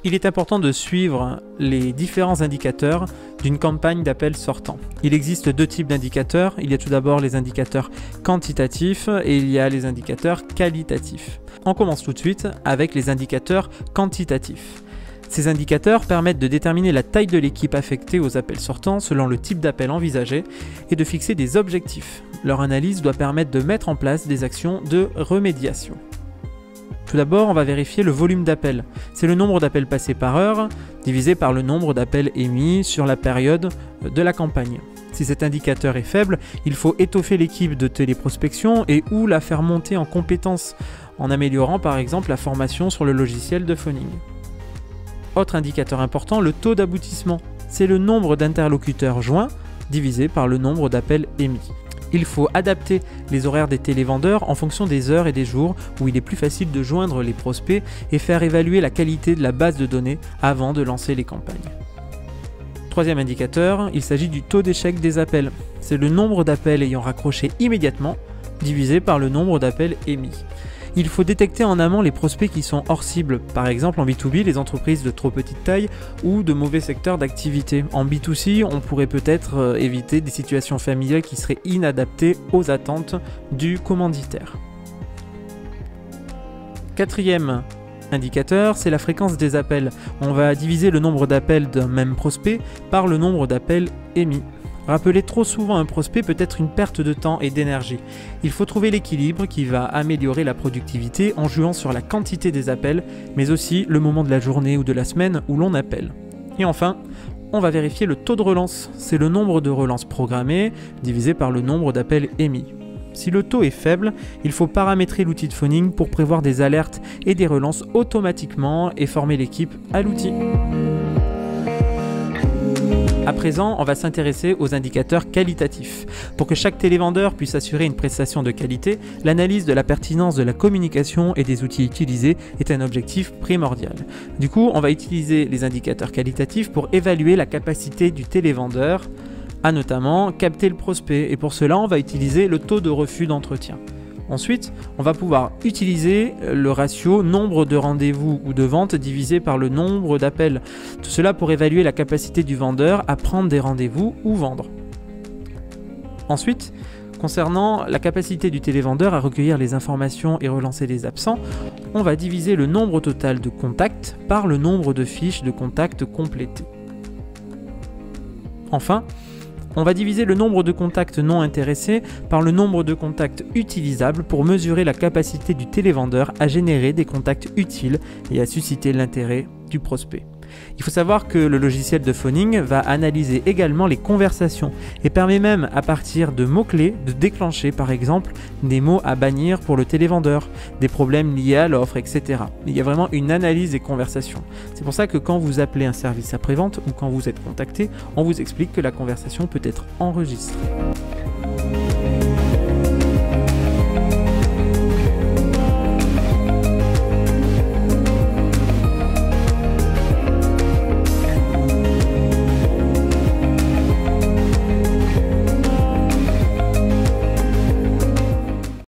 Il est important de suivre les différents indicateurs d'une campagne d'appel sortant. Il existe deux types d'indicateurs. Il y a tout d'abord les indicateurs quantitatifs et il y a les indicateurs qualitatifs. On commence tout de suite avec les indicateurs quantitatifs. Ces indicateurs permettent de déterminer la taille de l'équipe affectée aux appels sortants selon le type d'appel envisagé et de fixer des objectifs. Leur analyse doit permettre de mettre en place des actions de remédiation. Tout d'abord, on va vérifier le volume d'appels. C'est le nombre d'appels passés par heure divisé par le nombre d'appels émis sur la période de la campagne. Si cet indicateur est faible, il faut étoffer l'équipe de téléprospection et ou la faire monter en compétences en améliorant par exemple la formation sur le logiciel de phoning. Autre indicateur important, le taux d'aboutissement. C'est le nombre d'interlocuteurs joints divisé par le nombre d'appels émis. Il faut adapter les horaires des télévendeurs en fonction des heures et des jours où il est plus facile de joindre les prospects et faire évaluer la qualité de la base de données avant de lancer les campagnes. Troisième indicateur, il s'agit du taux d'échec des appels. C'est le nombre d'appels ayant raccroché immédiatement divisé par le nombre d'appels émis. Il faut détecter en amont les prospects qui sont hors cible, par exemple en B2B, les entreprises de trop petite taille ou de mauvais secteurs d'activité. En B2C, on pourrait peut-être éviter des situations familiales qui seraient inadaptées aux attentes du commanditaire. Quatrième indicateur, c'est la fréquence des appels. On va diviser le nombre d'appels d'un même prospect par le nombre d'appels émis. Rappeler trop souvent un prospect peut être une perte de temps et d'énergie. Il faut trouver l'équilibre qui va améliorer la productivité en jouant sur la quantité des appels, mais aussi le moment de la journée ou de la semaine où l'on appelle. Et enfin, on va vérifier le taux de relance. C'est le nombre de relances programmées divisé par le nombre d'appels émis. Si le taux est faible, il faut paramétrer l'outil de phoning pour prévoir des alertes et des relances automatiquement et former l'équipe à l'outil. À présent, on va s'intéresser aux indicateurs qualitatifs. Pour que chaque télévendeur puisse assurer une prestation de qualité, l'analyse de la pertinence de la communication et des outils utilisés est un objectif primordial. Du coup, on va utiliser les indicateurs qualitatifs pour évaluer la capacité du télévendeur à notamment capter le prospect. Et pour cela, on va utiliser le taux de refus d'entretien. Ensuite, on va pouvoir utiliser le ratio nombre de rendez-vous ou de ventes divisé par le nombre d'appels. Tout cela pour évaluer la capacité du vendeur à prendre des rendez-vous ou vendre. Ensuite, concernant la capacité du télévendeur à recueillir les informations et relancer les absents, on va diviser le nombre total de contacts par le nombre de fiches de contacts complétées. Enfin, on va diviser le nombre de contacts non intéressés par le nombre de contacts utilisables pour mesurer la capacité du télévendeur à générer des contacts utiles et à susciter l'intérêt du prospect. Il faut savoir que le logiciel de phoning va analyser également les conversations et permet même à partir de mots-clés de déclencher par exemple des mots à bannir pour le télévendeur, des problèmes liés à l'offre, etc. Il y a vraiment une analyse des conversations. C'est pour ça que quand vous appelez un service après-vente ou quand vous êtes contacté, on vous explique que la conversation peut être enregistrée.